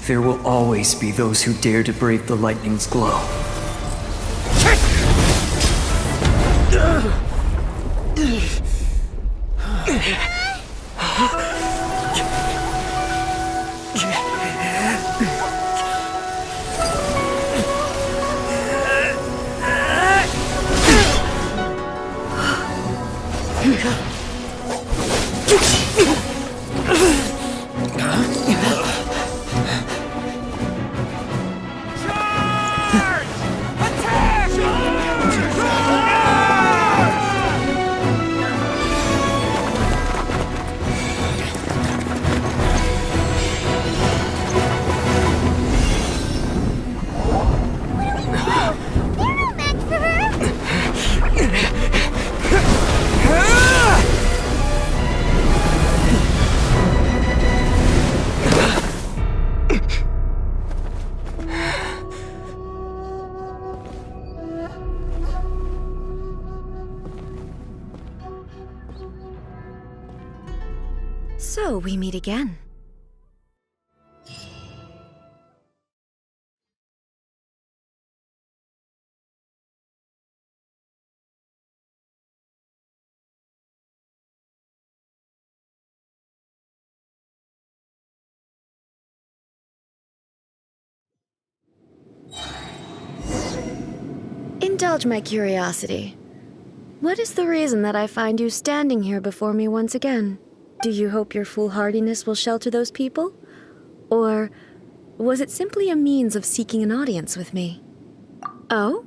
There will always be those who dare to brave the lightning's glow. So we meet again. Indulge my curiosity. What is the reason that I find you standing here before me once again? Do you hope your foolhardiness will shelter those people? Or was it simply a means of seeking an audience with me? Oh?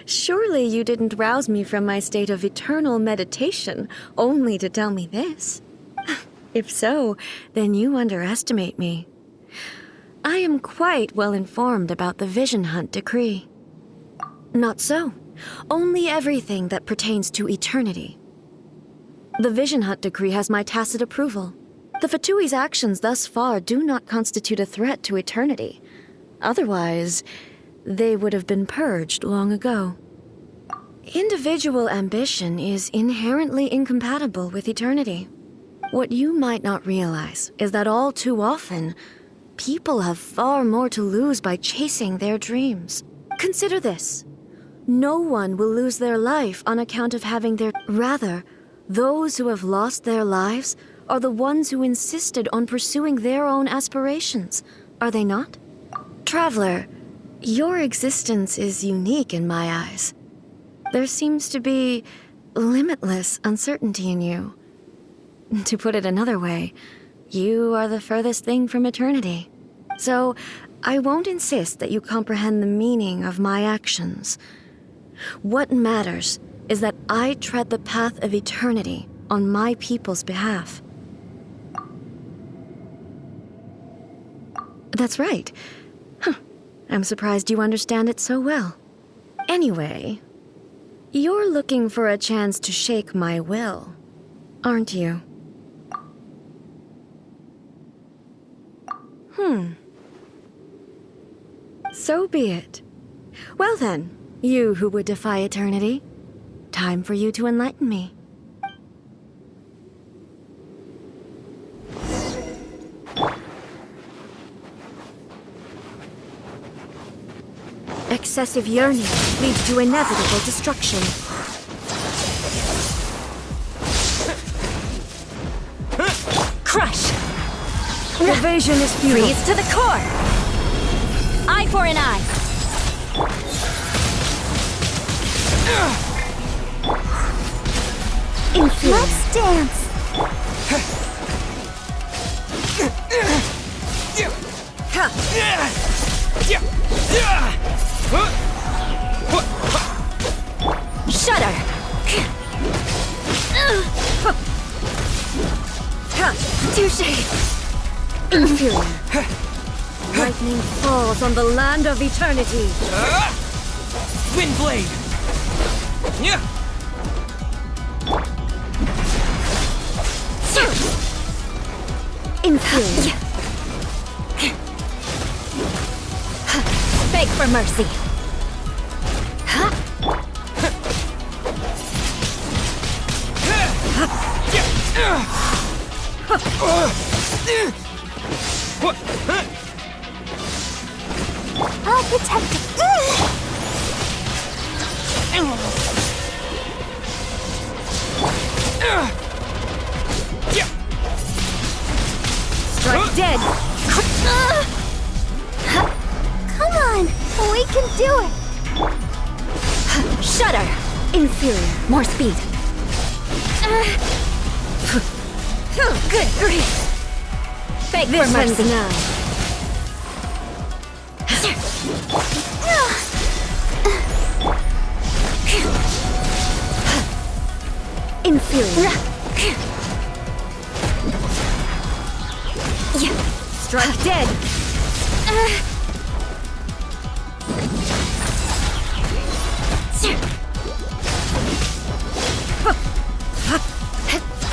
Surely you didn't rouse me from my state of eternal meditation only to tell me this. If so, then you underestimate me. I am quite well informed about the Vision Hunt decree. Not so. Only everything that pertains to eternity. The Vision Hunt decree has my tacit approval. The Fatui's actions thus far do not constitute a threat to eternity. Otherwise, they would have been purged long ago. Individual ambition is inherently incompatible with eternity. What you might not realize is that all too often, people have far more to lose by chasing their dreams. Consider this. No one will lose their life on account of having their... Rather, those who have lost their lives are the ones who insisted on pursuing their own aspirations, are they not? Traveler, your existence is unique in my eyes. There seems to be limitless uncertainty in you. To put it another way, you are the furthest thing from eternity. So, I won't insist that you comprehend the meaning of my actions. What matters is that I tread the path of eternity on my people's behalf. That's right. I'm surprised you understand it so well. Anyway, you're looking for a chance to shake my will, aren't you? So be it. Well then, you who would defy eternity, time for you to enlighten me. Excessive yearning leads to inevitable destruction. Crush! Evasion is futile. Freeze to the core! Eye for an eye! Let's dance! Shudder! Touché! Inferior. Lightning falls on the land of eternity. Wind blade! Inferior. Beg for mercy! protect it. Strike dead! Come on, we can do it. Shudder! Inferior. More speed. Good grief! Beg for mercy now. Inferior. Strike dead.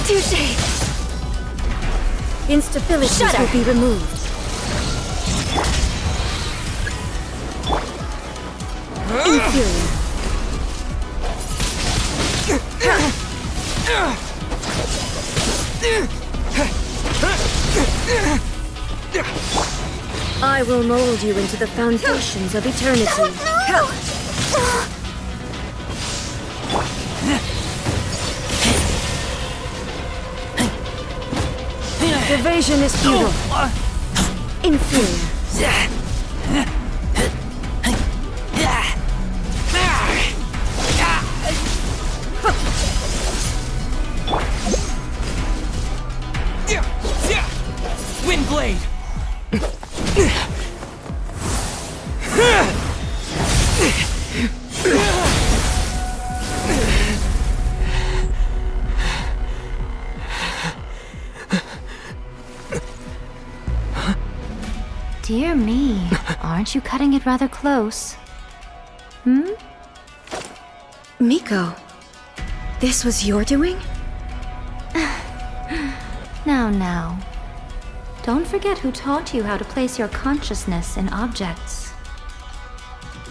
Touché. Instabilities will be removed. Inferior. I will mold you into the foundations of eternity. Evasion is futile. Inferior. Wind blade. Dear me, aren't you cutting it rather close? Hmm? Miko, this was your doing? Now. Don't forget who taught you how to place your consciousness in objects.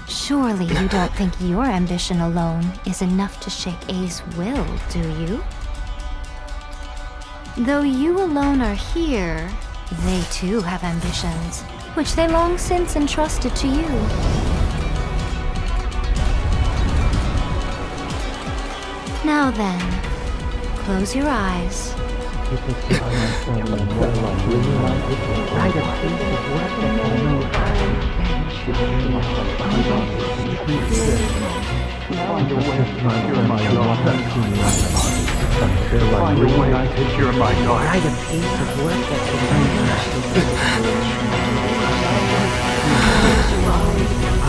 Surely you don't think your ambition alone is enough to shake A's will, do you? Though you alone are here, they too have ambitions, which they long since entrusted to you. Now then, close your eyes.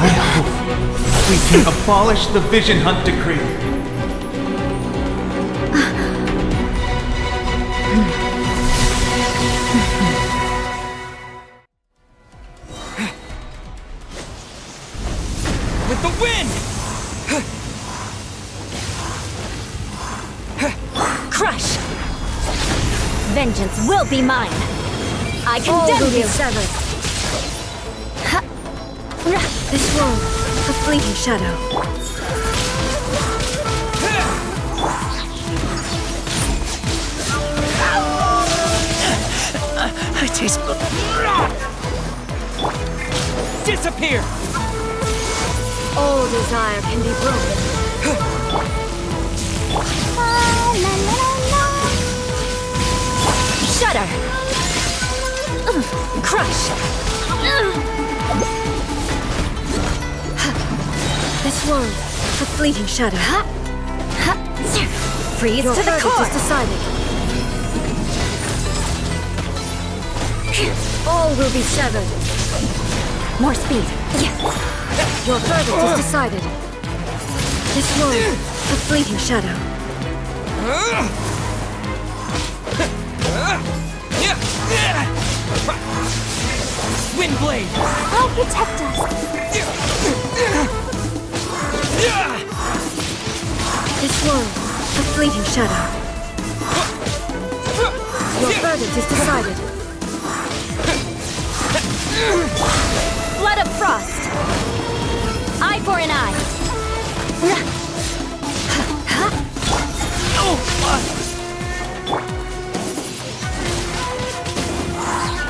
I hope we can abolish the Vision Hunt Decree. With the wind! Crush! Vengeance will be mine! I All will condemn be you! severed. This world, a fleeting shadow. I taste blood. Disappear! All desire can be broken. Shudder! Crush! This world, a fleeting shadow. Freeze Your to the verdict core! is decided. All will be severed. More speed! Your verdict is decided. This world, a fleeting shadow. Wind blade! I'll protect us! This world, a fleeting shadow. Your verdict is decided. Blood of frost! Eye for an eye!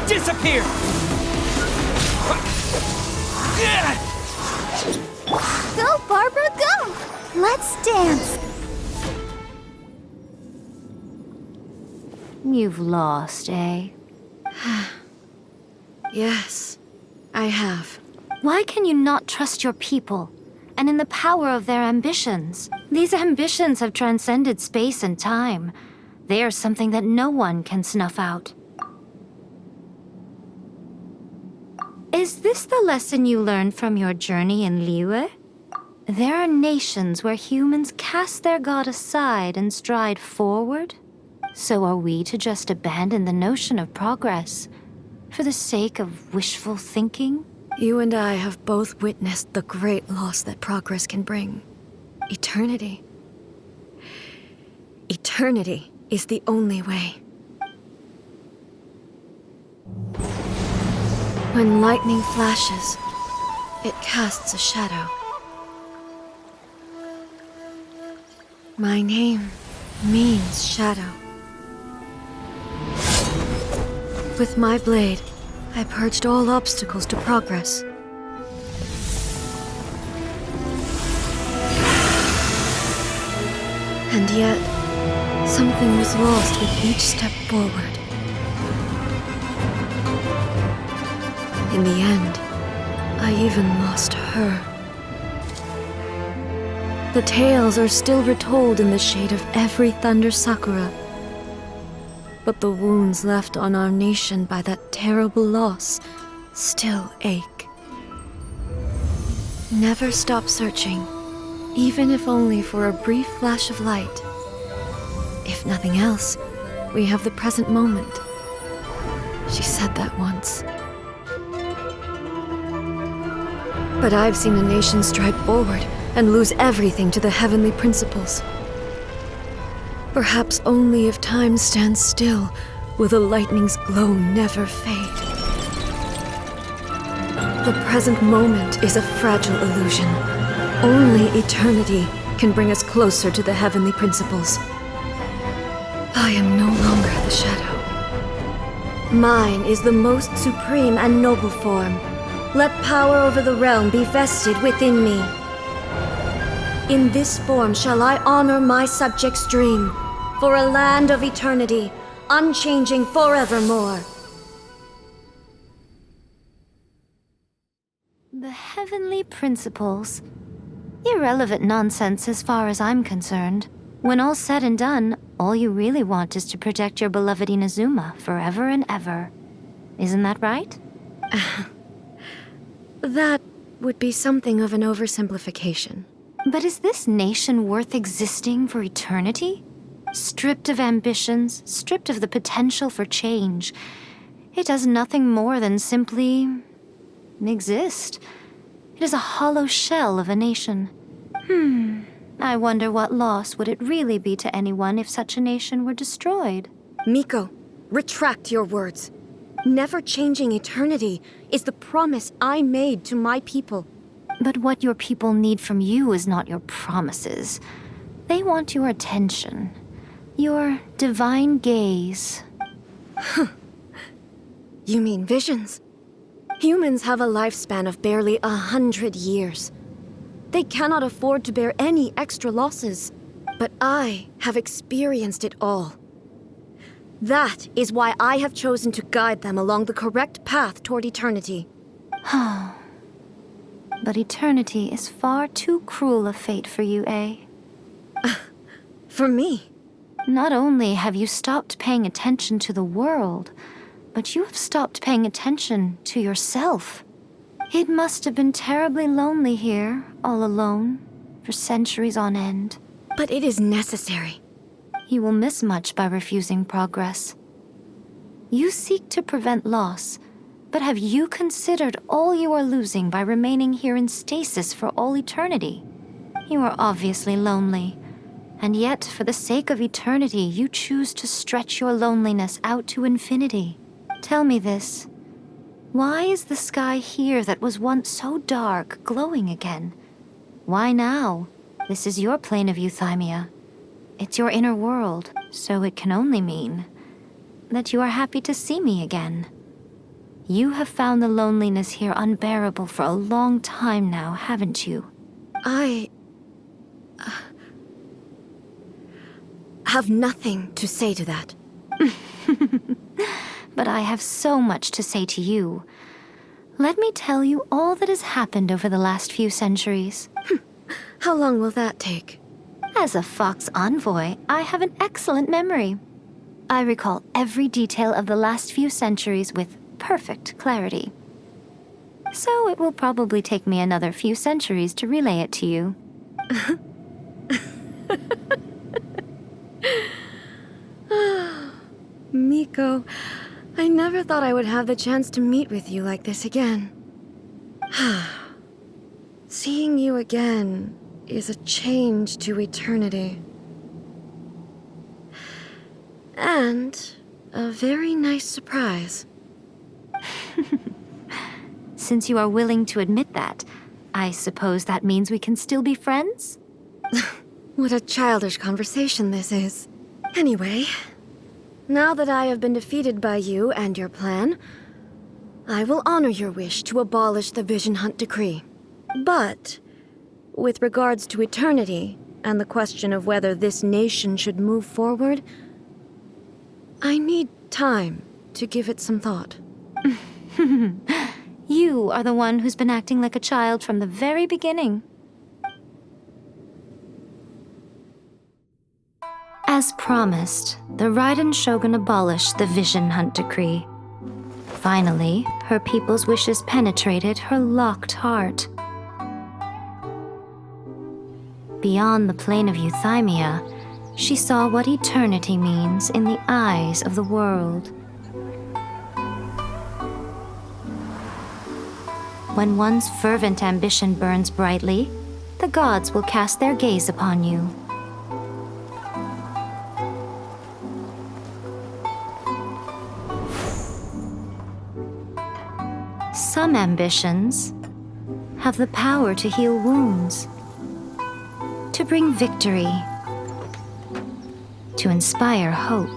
Disappear! Barbara, go! Let's dance! You've lost, eh? Yes, I have. Why can you not trust your people, and in the power of their ambitions? These ambitions have transcended space and time. They are something that no one can snuff out. Is this the lesson you learned from your journey in Liyue? There are nations where humans cast their god aside and stride forward. So are we to just abandon the notion of progress for the sake of wishful thinking? You and I have both witnessed the great loss that progress can bring. Eternity. Eternity is the only way. When lightning flashes, it casts a shadow. My name means shadow. With my blade, I purged all obstacles to progress. And yet, something was lost with each step forward. In the end, I even lost her. The tales are still retold in the shade of every thunder sakura. But the wounds left on our nation by that terrible loss still ache. Never stop searching, even if only for a brief flash of light. If nothing else, we have the present moment. She said that once. But I've seen a nation stride forward and lose everything to the heavenly principles. Perhaps only if time stands still will the lightning's glow never fade. The present moment is a fragile illusion. Only eternity can bring us closer to the heavenly principles. I am no longer the shadow. Mine is the most supreme and noble form. Let power over the realm be vested within me. In this form shall I honor my subjects' dream, for a land of eternity, unchanging forevermore. The heavenly principles. Irrelevant nonsense as far as I'm concerned. When all's said and done, all you really want is to protect your beloved Inazuma forever and ever. Isn't that right? That would be something of an oversimplification. But is this nation worth existing for eternity? Stripped of ambitions, stripped of the potential for change, it does nothing more than simply exist. It is a hollow shell of a nation. I wonder what loss would it really be to anyone if such a nation were destroyed? Miko, retract your words. Never changing eternity is the promise I made to my people. But what your people need from you is not your promises. They want your attention. Your divine gaze. You mean visions? Humans have a lifespan of barely 100 years. They cannot afford to bear any extra losses. But I have experienced it all. That is why I have chosen to guide them along the correct path toward eternity. But eternity is far too cruel a fate for you, eh? For me? Not only have you stopped paying attention to the world, but you have stopped paying attention to yourself. It must have been terribly lonely here, all alone, for centuries on end. But it is necessary. You will miss much by refusing progress. You seek to prevent loss, but have you considered all you are losing by remaining here in stasis for all eternity? You are obviously lonely, and yet for the sake of eternity you choose to stretch your loneliness out to infinity. Tell me this. Why is the sky here that was once so dark glowing again? Why now? This is your plane of euthymia. It's your inner world, so it can only mean that you are happy to see me again. You have found the loneliness here unbearable for a long time now, haven't you? I have nothing to say to that. But I have so much to say to you. Let me tell you all that has happened over the last few centuries. How long will that take? As a Fox envoy, I have an excellent memory. I recall every detail of the last few centuries with perfect clarity. So it will probably take me another few centuries to relay it to you. Miko, I never thought I would have the chance to meet with you like this again. Seeing you again is a change to eternity. And a very nice surprise. Since you are willing to admit that, I suppose that means we can still be friends? What a childish conversation this is. Anyway, now that I have been defeated by you and your plan, I will honor your wish to abolish the Vision Hunt Decree. But, with regards to eternity and the question of whether this nation should move forward, I need time to give it some thought. You are the one who's been acting like a child from the very beginning. As promised, the Raiden Shogun abolished the Vision Hunt Decree. Finally, her people's wishes penetrated her locked heart. Beyond the plane of euthymia, she saw what eternity means in the eyes of the world. When one's fervent ambition burns brightly, the gods will cast their gaze upon you. Some ambitions have the power to heal wounds, to bring victory, to inspire hope.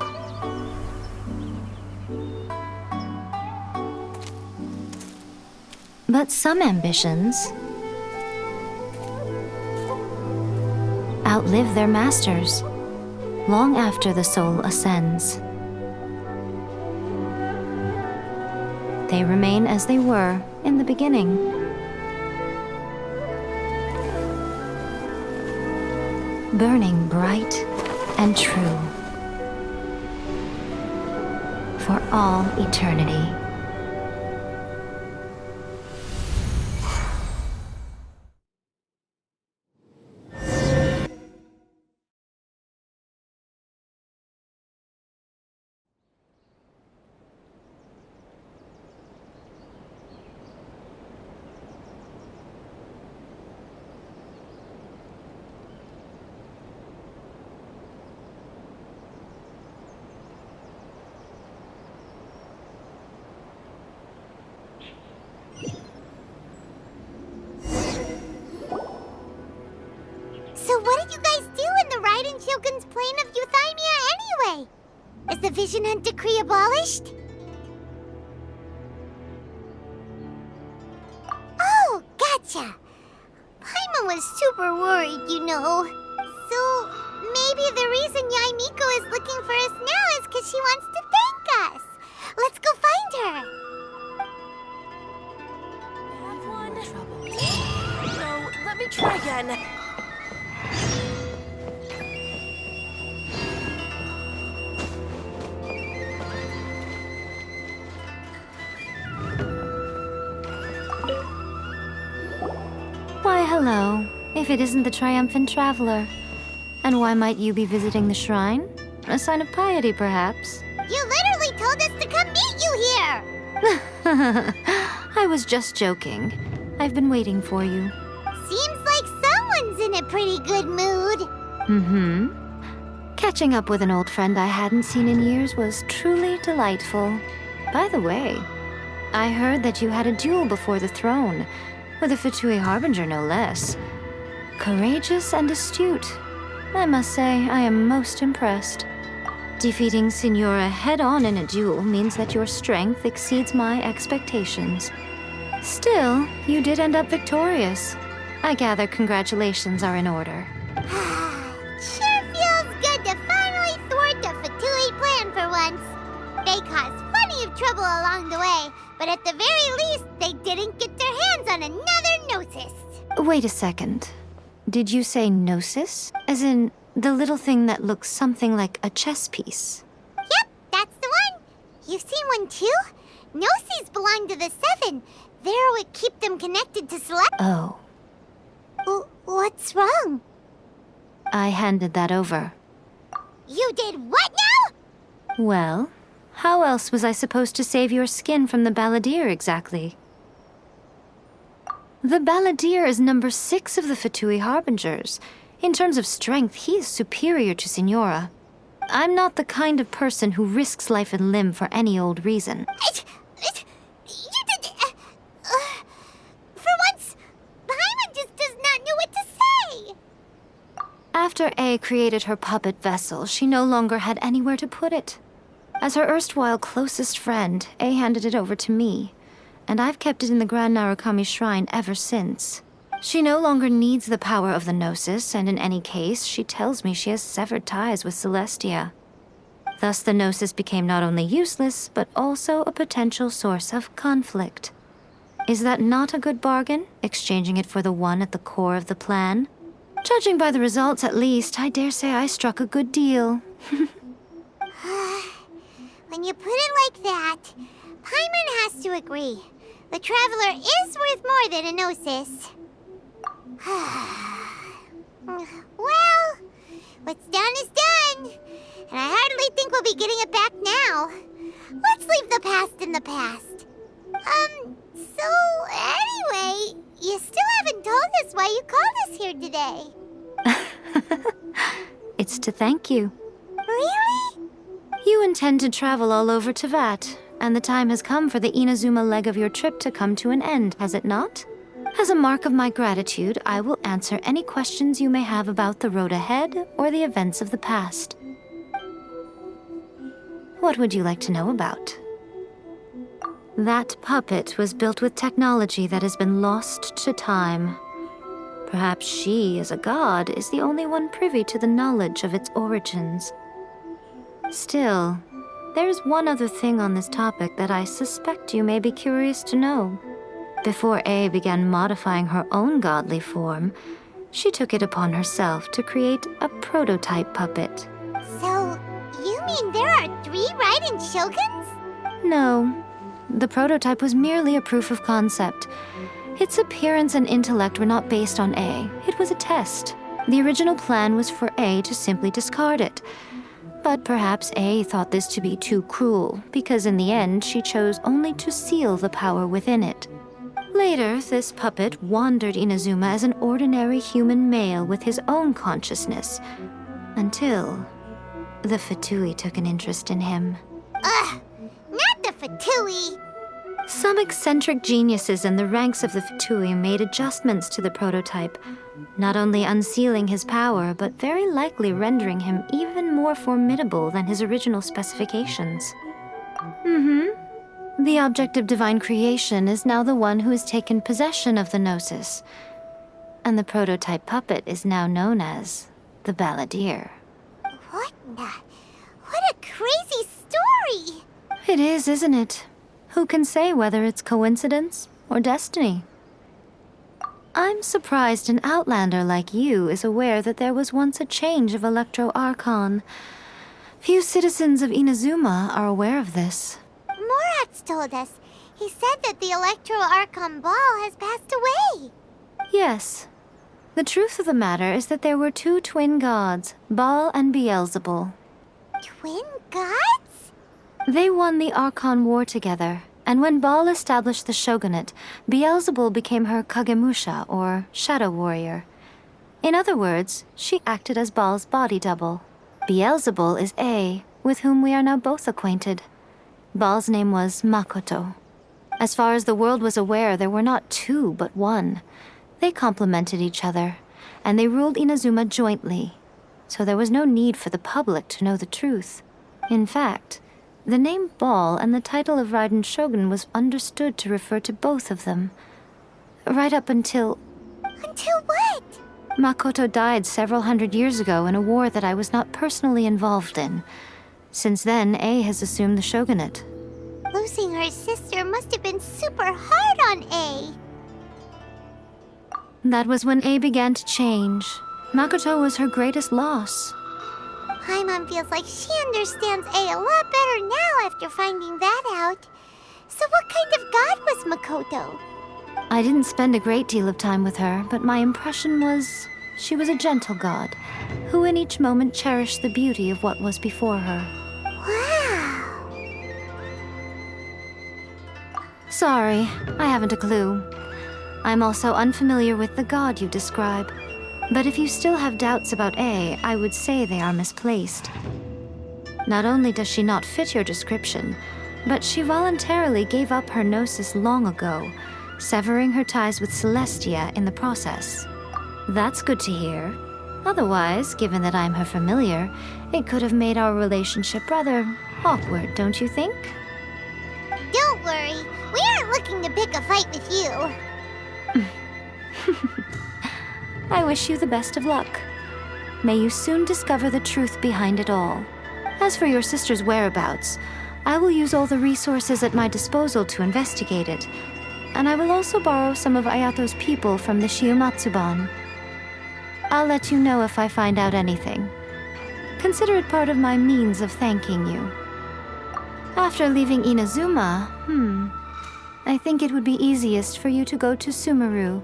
But some ambitions outlive their masters long after the soul ascends. They remain as they were in the beginning. Burning bright and true for all eternity. So what did you guys do in the Raiden Shogun's plane of euthymia anyway? Is the Vision Hunt Decree abolished? Oh, gotcha. Paimon was super worried, you know. So maybe the reason Yae Miko is looking for us now is because she wants to thank us. Let's go find her. Have one. No, let me try again. Why, hello, if it isn't the triumphant traveler. And why might you be visiting the shrine? A sign of piety, perhaps? You literally told us to come meet you here. I was just joking. I've been waiting for you. Seems like someone's in a pretty good mood. Mm-hmm. Catching up with an old friend I hadn't seen in years was truly delightful. By the way, I heard that you had a duel before the throne, with a Fatui Harbinger no less. Courageous and astute. I must say, I am most impressed. Defeating Signora head-on in a duel means that your strength exceeds my expectations. Still, you did end up victorious. I gather congratulations are in order. Sure feels good to finally thwart the Fatui plan for once. They caused plenty of trouble along the way, but at the very least, they didn't get their hands on another Gnosis. Wait a second. Did you say Gnosis? As in, the little thing that looks something like a chess piece? Yep, that's the one. You've seen one too? Gnosis belong to the Seven. They're what keep them connected to Celeste. Oh. What's wrong? I handed that over. You did what now? Well, how else was I supposed to save your skin from the Balladeer exactly? The Balladeer is number 6 of the Fatui Harbingers. In terms of strength, he is superior to Signora. I'm not the kind of person who risks life and limb for any old reason. You did... for once, Paimon just does not know what to say. After A created her puppet vessel, she no longer had anywhere to put it. As her erstwhile closest friend, A handed it over to me, and I've kept it in the Grand Narukami Shrine ever since. She no longer needs the power of the Gnosis, and in any case, she tells me she has severed ties with Celestia. Thus the Gnosis became not only useless, but also a potential source of conflict. Is that not a good bargain, exchanging it for the one at the core of the plan? Judging by the results, at least, I dare say I struck a good deal. When you put it like that, Paimon has to agree. The Traveler is worth more than a Gnosis. Well, what's done is done. And I hardly think we'll be getting it back now. Let's leave the past in the past. So anyway, you still haven't told us why you called us here today. It's to thank you. Really? You intend to travel all over Teyvat, and the time has come for the Inazuma leg of your trip to come to an end, has it not? As a mark of my gratitude, I will answer any questions you may have about the road ahead or the events of the past. What would you like to know about? That puppet was built with technology that has been lost to time. Perhaps she, as a god, is the only one privy to the knowledge of its origins. Still, there's one other thing on this topic that I suspect you may be curious to know. Before A began modifying her own godly form, she took it upon herself to create a prototype puppet. So, you mean there are 3 Raiden Shoguns? No, the prototype was merely a proof of concept. Its appearance and intellect were not based on A. It was a test. The original plan was for A to simply discard it. But perhaps A thought this to be too cruel, because in the end she chose only to seal the power within it. Later, this puppet wandered Inazuma as an ordinary human male with his own consciousness, until the Fatui took an interest in him. Not the Fatui! Some eccentric geniuses in the ranks of the Fatui made adjustments to the prototype, not only unsealing his power, but very likely rendering him even more formidable than his original specifications. The object of divine creation is now the one who has taken possession of the Gnosis, and the prototype puppet is now known as the Balladeer. What a crazy story! It is, isn't it? Who can say whether it's coincidence or destiny? I'm surprised an outlander like you is aware that there was once a change of Electro Archon. Few citizens of Inazuma are aware of this. Morax told us. He said that the Electro Archon Ball has passed away. Yes. The truth of the matter is that there were 2 twin gods, Baal and Beelzebul. Twin gods? They won the Archon War together, and when Baal established the shogunate, Beelzebul became her Kagemusha, or shadow warrior. In other words, she acted as Baal's body double. Beelzebul is A, with whom we are now both acquainted. Baal's name was Makoto. As far as the world was aware, there were not 2, but 1. They complemented each other, and they ruled Inazuma jointly, so there was no need for the public to know the truth. In fact, the name Baal and the title of Raiden Shogun was understood to refer to both of them. Right up until... Until what? Makoto died several hundred years ago in a war that I was not personally involved in. Since then, A has assumed the shogunate. Losing her sister must have been super hard on A. That was when A began to change. Makoto was her greatest loss. Paimon feels like she understands A lot better now after finding that out. So what kind of god was Makoto? I didn't spend a great deal of time with her, but my impression was she was a gentle god, who in each moment cherished the beauty of what was before her. Wow. Sorry, I haven't a clue. I'm also unfamiliar with the god you describe. But if you still have doubts about A, I would say they are misplaced. Not only does she not fit your description, but she voluntarily gave up her gnosis long ago, severing her ties with Celestia in the process. That's good to hear. Otherwise, given that I'm her familiar, it could have made our relationship rather awkward, don't you think? Don't worry, we aren't looking to pick a fight with you. I wish you the best of luck. May you soon discover the truth behind it all. As for your sister's whereabouts, I will use all the resources at my disposal to investigate it, and I will also borrow some of Ayato's people from the Shiumatsuban. I'll let you know if I find out anything. Consider it part of my means of thanking you. After leaving Inazuma, I think it would be easiest for you to go to Sumeru.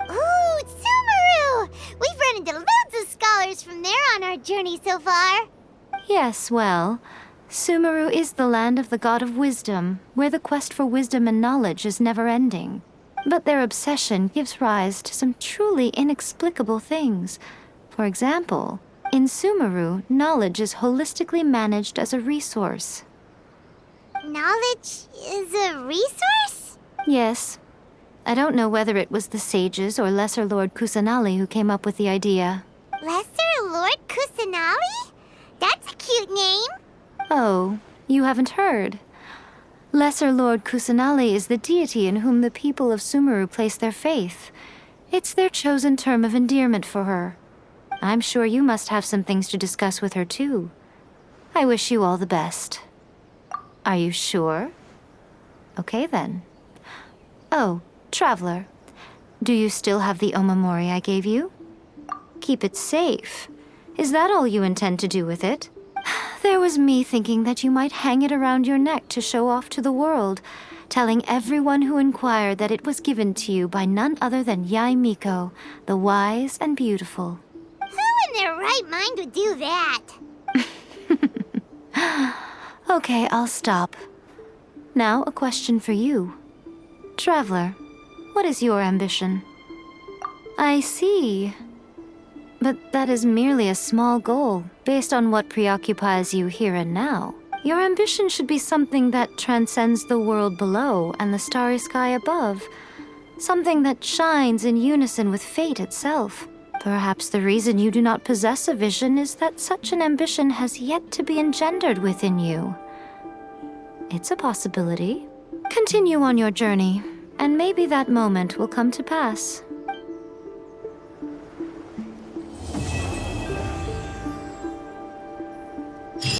Ooh, Sumeru! We've run into loads of scholars from there on our journey so far. Yes, well, Sumeru is the land of the god of wisdom, where the quest for wisdom and knowledge is never-ending. But their obsession gives rise to some truly inexplicable things. For example, in Sumeru, knowledge is holistically managed as a resource. Knowledge is a resource? Yes. I don't know whether it was the sages or Lesser Lord Kusanali who came up with the idea. Lesser Lord Kusanali? That's a cute name. Oh, you haven't heard. Lesser Lord Kusanali is the deity in whom the people of Sumeru place their faith. It's their chosen term of endearment for her. I'm sure you must have some things to discuss with her too. I wish you all the best. Are you sure? Okay then. Oh, Traveler, do you still have the omamori I gave you? Keep it safe. Is that all you intend to do with it? There was me thinking that you might hang it around your neck to show off to the world, telling everyone who inquired that it was given to you by none other than Yae Miko, the wise and beautiful. Who in their right mind would do that? Okay, I'll stop. Now, a question for you. Traveler, what is your ambition? I see. But that is merely a small goal, based on what preoccupies you here and now. Your ambition should be something that transcends the world below and the starry sky above. Something that shines in unison with fate itself. Perhaps the reason you do not possess a vision is that such an ambition has yet to be engendered within you. It's a possibility. Continue on your journey, and maybe that moment will come to pass.